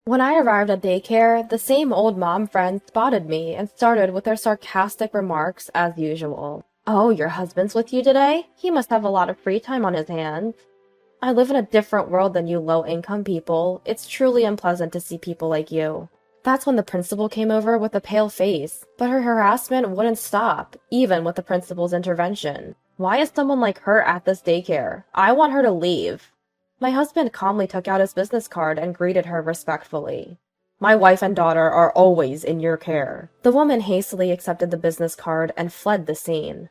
When I arrived at daycare, the same old mom friend spotted me and started with her sarcastic remarks as usual. "Oh, your husband's with you today? He must have a lot of free time on his hands." I live in a different world than you low-income people. It's truly unpleasant to see people like you. That's when the principal came over with a pale face, but her harassment wouldn't stop, even with the principal's intervention. Why is someone like her at this daycare? I want her to leave. My husband calmly took out his business card and greeted her respectfully. "My wife and daughter are always in your care." The woman hastily accepted the business card and fled the scene.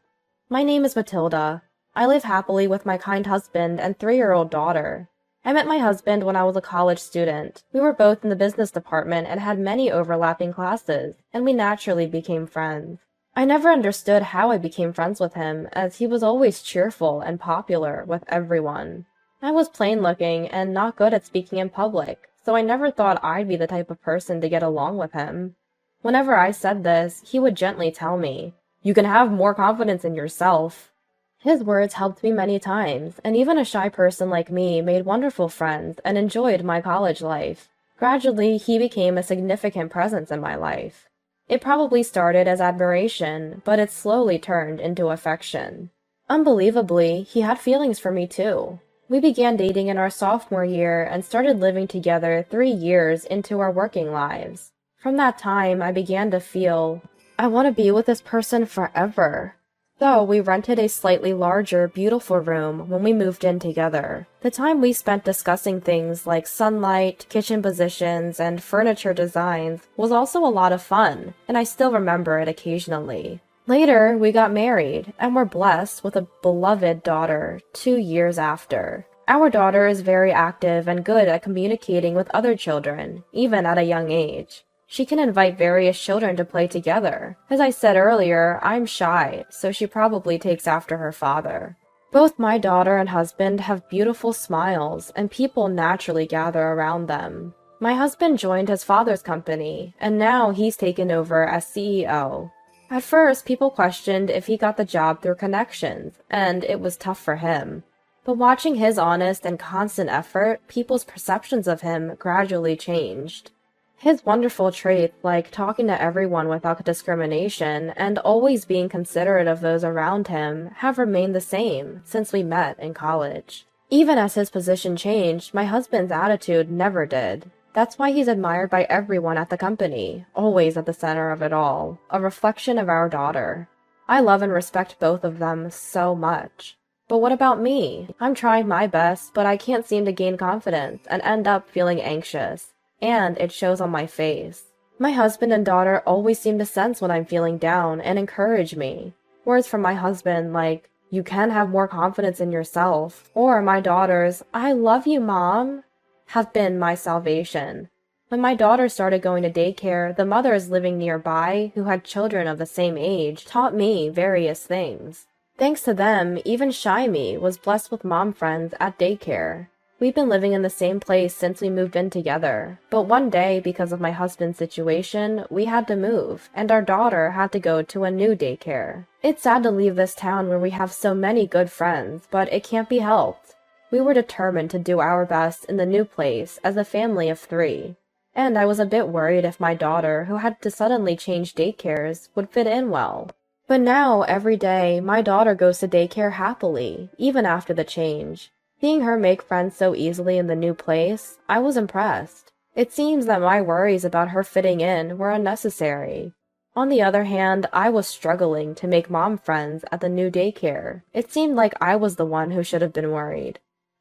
"My name is Matilda. I live happily with my kind husband and 3-year-old daughter. I met my husband when I was a college student. We were both in the business department and had many overlapping classes, and we naturally became friends. I never understood how I became friends with him, as he was always cheerful and popular with everyone. I was plain looking and not good at speaking in public, so I never thought I'd be the type of person to get along with him. Whenever I said this, he would gently tell me, "You can have more confidence in yourself." His words helped me many times, and even a shy person like me made wonderful friends and enjoyed my college life. Gradually, he became a significant presence in my life. It probably started as admiration, but it slowly turned into affection. Unbelievably, he had feelings for me too. We began dating in our sophomore year and started living together 3 years into our working lives. From that time, I began to feel, I want to be with this person forever. So we rented a slightly larger, beautiful room when we moved in together. The time we spent discussing things like sunlight, kitchen positions, and furniture designs was also a lot of fun, and I still remember it occasionally. Later, we got married, and were blessed with a beloved daughter 2 years after. Our daughter is very active and good at communicating with other children, even at a young age. She can invite various children to play together. As I said earlier, I'm shy, so she probably takes after her father. Both my daughter and husband have beautiful smiles, and people naturally gather around them. My husband joined his father's company, and now he's taken over as CEO. At first, people questioned if he got the job through connections, and it was tough for him. But watching his honest and constant effort, people's perceptions of him gradually changed. His wonderful traits, like talking to everyone without discrimination and always being considerate of those around him, have remained the same since we met in college. Even as his position changed, my husband's attitude never did. That's why he's admired by everyone at the company, always at the center of it all, a reflection of our daughter. I love and respect both of them so much. But what about me? I'm trying my best, but I can't seem to gain confidence and end up feeling anxious. And it shows on my face. My husband and daughter always seem to sense when I'm feeling down and encourage me. Words from my husband like, "You can have more confidence in yourself," or my daughter's, "I love you, Mom," have been my salvation. When my daughter started going to daycare, the mothers living nearby, who had children of the same age, taught me various things. Thanks to them, even shy me was blessed with mom friends at daycare. We've been living in the same place since we moved in together, but one day, because of my husband's situation, we had to move, and our daughter had to go to a new daycare. It's sad to leave this town where we have so many good friends, but it can't be helped. We were determined to do our best in the new place as a family of 3. And I was a bit worried if my daughter, who had to suddenly change daycares, would fit in well. But now, every day, my daughter goes to daycare happily, even after the change. Seeing her make friends so easily in the new place, I was impressed. It seems that my worries about her fitting in were unnecessary. On the other hand, I was struggling to make mom friends at the new daycare. It seemed like I was the one who should have been worried.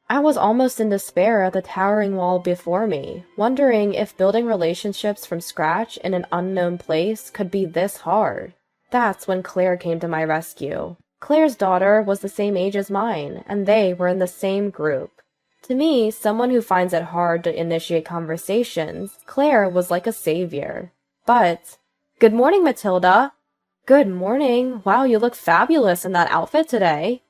I was almost in despair at the towering wall before me, wondering if building relationships from scratch in an unknown place could be this hard. That's when Claire came to my rescue. Claire's daughter was the same age as mine, and they were in the same group. To me, someone who finds it hard to initiate conversations, Claire was like a savior. But, "Good morning, Matilda." "Good morning. Wow, you look fabulous in that outfit today."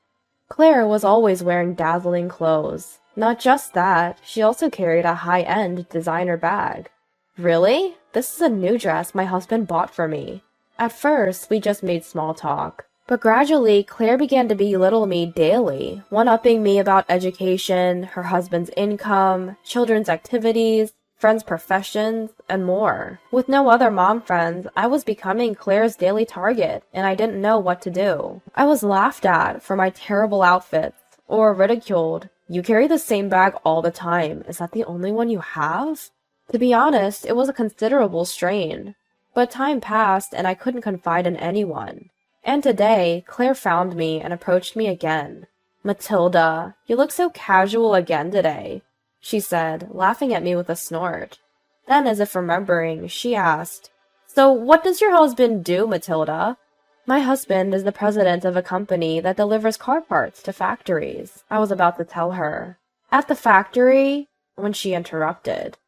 Claire was always wearing dazzling clothes. Not just that, she also carried a high-end designer bag. "Really? This is a new dress my husband bought for me." At first, we just made small talk. But gradually, Claire began to belittle me daily, one-upping me about education, her husband's income, children's activities. friends' professions, and more. With no other mom friends, I was becoming Claire's daily target, and I didn't know what to do. I was laughed at for my terrible outfits, or ridiculed. You carry the same bag all the time. Is that the only one you have? To be honest, it was a considerable strain. But time passed, and I couldn't confide in anyone. And today, Claire found me and approached me again. "Matilda, you look so casual again today," she said, laughing at me with a snort. Then, as if remembering, she asked, "So what does your husband do, Matilda?" "My husband is the president of a company that delivers car parts to factories," I was about to tell her. "At the factory?" when she interrupted.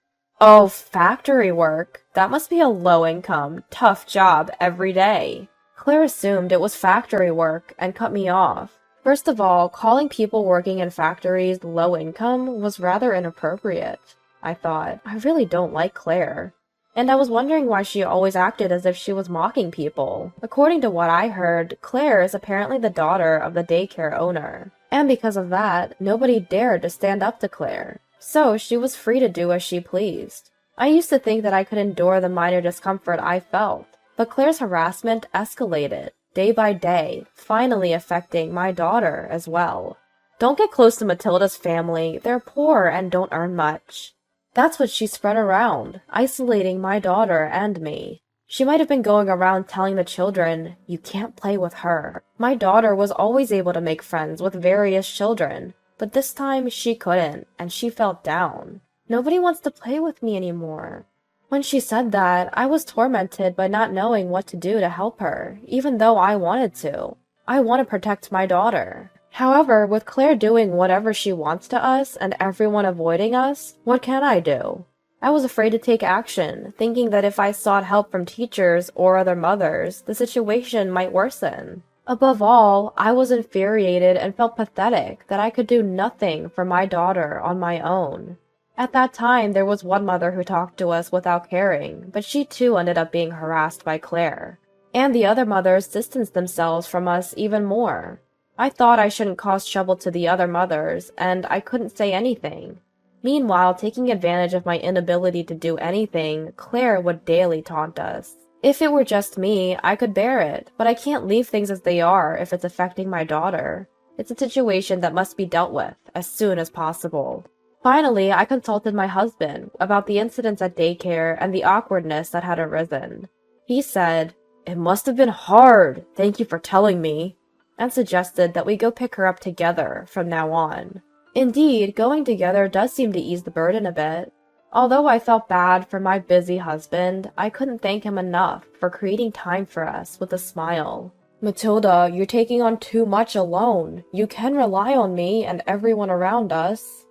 "Oh, factory work. That must be a low-income, tough job every day." Claire assumed it was factory work and cut me off. First of all, calling people working in factories low income was rather inappropriate, I thought. I really don't like Claire. And I was wondering why she always acted as if she was mocking people. According to what I heard, Claire is apparently the daughter of the daycare owner. And because of that, nobody dared to stand up to Claire. So she was free to do as she pleased. I used to think that I could endure the minor discomfort I felt, but Claire's harassment escalated, day by day, finally affecting my daughter as well. "Don't get close to Matilda's family. They're poor and don't earn much." That's what she spread around, isolating my daughter and me. She might have been going around telling the children, "You can't play with her." My daughter was always able to make friends with various children, but this time she couldn't, and she felt down. "Nobody wants to play with me anymore." When she said that, I was tormented by not knowing what to do to help her, even though I wanted to. I want to protect my daughter. However, with Claire doing whatever she wants to us and everyone avoiding us, what can I do? I was afraid to take action, thinking that if I sought help from teachers or other mothers, the situation might worsen. Above all, I was infuriated and felt pathetic that I could do nothing for my daughter on my own. At that time, there was one mother who talked to us without caring, but she too ended up being harassed by Claire. And the other mothers distanced themselves from us even more. I thought I shouldn't cause trouble to the other mothers, and I couldn't say anything. Meanwhile, taking advantage of my inability to do anything, Claire would daily taunt us. If it were just me, I could bear it, but I can't leave things as they are if it's affecting my daughter. It's a situation that must be dealt with as soon as possible. Finally, I consulted my husband about the incidents at daycare and the awkwardness that had arisen. He said, "It must have been hard, thank you for telling me," and suggested that we go pick her up together from now on. Indeed, going together does seem to ease the burden a bit. Although I felt bad for my busy husband, I couldn't thank him enough for creating time for us with a smile. "Matilda, you're taking on too much alone. You can rely on me and everyone around us."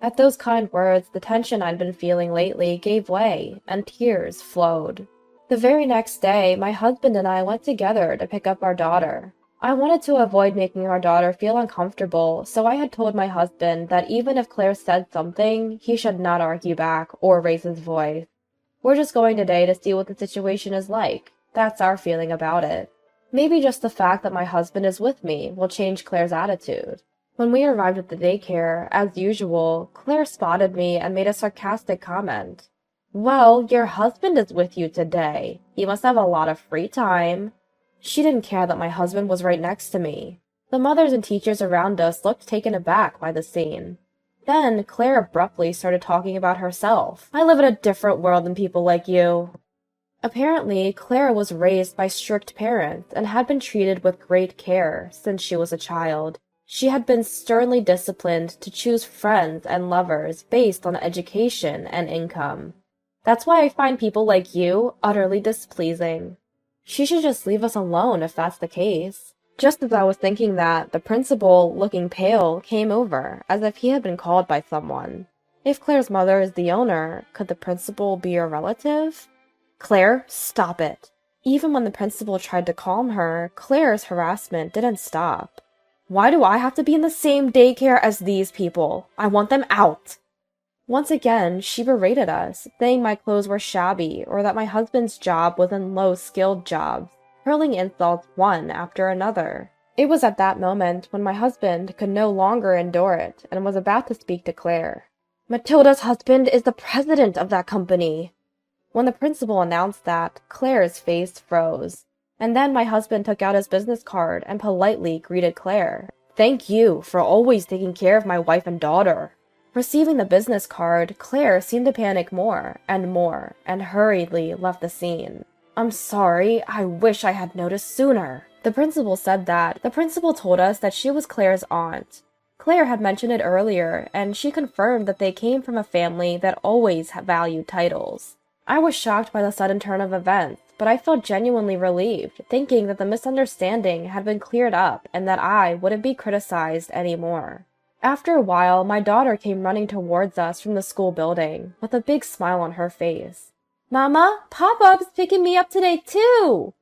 At those kind words, the tension I'd been feeling lately gave way, and tears flowed. The very next day, my husband and I went together to pick up our daughter. I wanted to avoid making our daughter feel uncomfortable, so I had told my husband that even if Claire said something, he should not argue back or raise his voice. "We're just going today to see what the situation is like. That's our feeling about it." Maybe just the fact that my husband is with me will change Claire's attitude. When we arrived at the daycare, as usual, Claire spotted me and made a sarcastic comment. "Well, your husband is with you today. He must have a lot of free time." She didn't care that my husband was right next to me. The mothers and teachers around us looked taken aback by the scene. Then Claire abruptly started talking about herself. "I live in a different world than people like you." Apparently, Claire was raised by strict parents and had been treated with great care since she was a child. She had been sternly disciplined to choose friends and lovers based on education and income. "That's why I find people like you utterly displeasing." She should just leave us alone if that's the case. Just as I was thinking that, the principal, looking pale, came over, as if he had been called by someone. If Claire's mother is the owner, could the principal be a relative? "Claire, stop it." Even when the principal tried to calm her, Claire's harassment didn't stop. "Why do I have to be in the same daycare as these people? I want them out." Once again, she berated us, saying my clothes were shabby or that my husband's job was in low-skilled jobs, hurling insults one after another. It was at that moment when my husband could no longer endure it and was about to speak to Claire. Matilda's husband is the president of that company. When the principal announced that, Claire's face froze. And then my husband took out his business card and politely greeted Claire. Thank you for always taking care of my wife and daughter. Receiving the business card, Claire seemed to panic more, and hurriedly left the scene. I'm sorry, I wish I had noticed sooner. The principal said that. The principal told us that she was Claire's aunt. Claire had mentioned it earlier, and she confirmed that they came from a family that always valued titles. I was shocked by the sudden turn of events, but I felt genuinely relieved, thinking that the misunderstanding had been cleared up and that I wouldn't be criticized anymore. After a while, my daughter came running towards us from the school building, with a big smile on her face. Mama, Pop-Up's picking me up today too!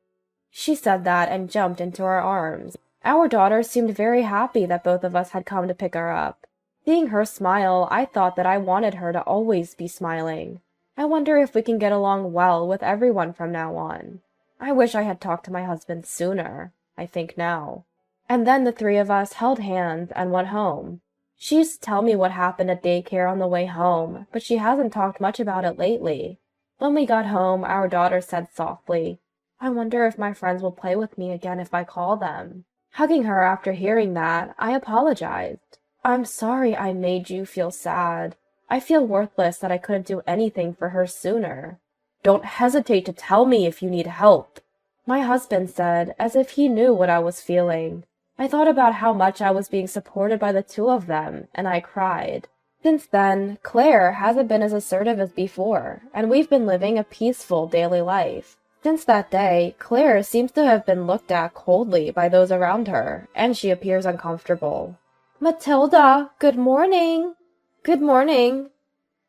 She said that and jumped into our arms. Our daughter seemed very happy that both of us had come to pick her up. Seeing her smile, I thought that I wanted her to always be smiling. I wonder if we can get along well with everyone from now on. I wish I had talked to my husband sooner, I think now. And then the three of us held hands and went home. She used to tell me what happened at daycare on the way home, but she hasn't talked much about it lately. When we got home, our daughter said softly, I wonder if my friends will play with me again if I call them. Hugging her after hearing that, I apologized. I'm sorry I made you feel sad. I feel worthless that I couldn't do anything for her sooner. Don't hesitate to tell me if you need help, my husband said, as if he knew what I was feeling. I thought about how much I was being supported by the two of them, and I cried. Since then, Claire hasn't been as assertive as before, and we've been living a peaceful daily life. Since that day, Claire seems to have been looked at coldly by those around her, and she appears uncomfortable. Matilda, good morning. Good morning.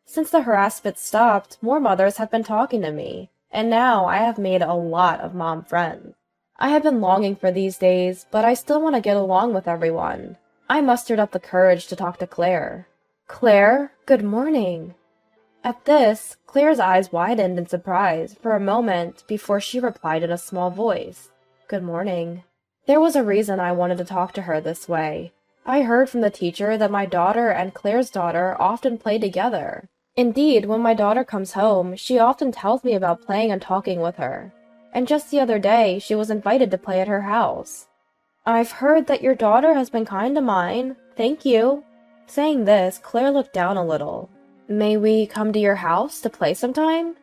Since the harassment stopped, more mothers have been talking to me, and now I have made a lot of mom friends. I have been longing for these days, but I still want to get along with everyone. I mustered up the courage to talk to Claire. Claire, good morning. At this, Claire's eyes widened in surprise for a moment before she replied in a small voice. Good morning. There was a reason I wanted to talk to her this way. I heard from the teacher that my daughter and Claire's daughter often play together. Indeed, when my daughter comes home, she often tells me about playing and talking with her. And just the other day, she was invited to play at her house. I've heard that your daughter has been kind to mine. Thank you. Saying this, Claire looked down a little. May we come to your house to play sometime?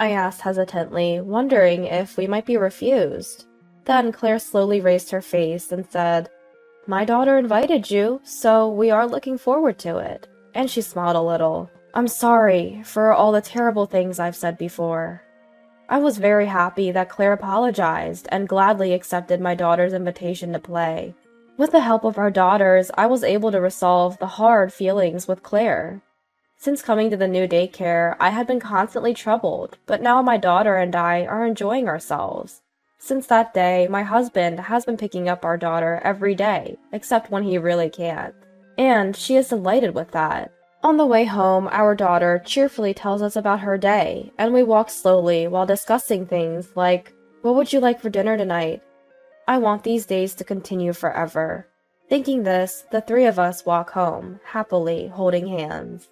I asked hesitantly, wondering if we might be refused. Then Claire slowly raised her face and said, My daughter invited you, so we are looking forward to it. And she smiled a little. I'm sorry for all the terrible things I've said before. I was very happy that Claire apologized and gladly accepted my daughter's invitation to play. With the help of our daughters, I was able to resolve the hard feelings with Claire. Since coming to the new daycare, I had been constantly troubled, but now my daughter and I are enjoying ourselves. Since that day, my husband has been picking up our daughter every day, except when he really can't. And she is delighted with that. On the way home, our daughter cheerfully tells us about her day, and we walk slowly while discussing things like, what would you like for dinner tonight? I want these days to continue forever. Thinking this, the three of us walk home, happily holding hands.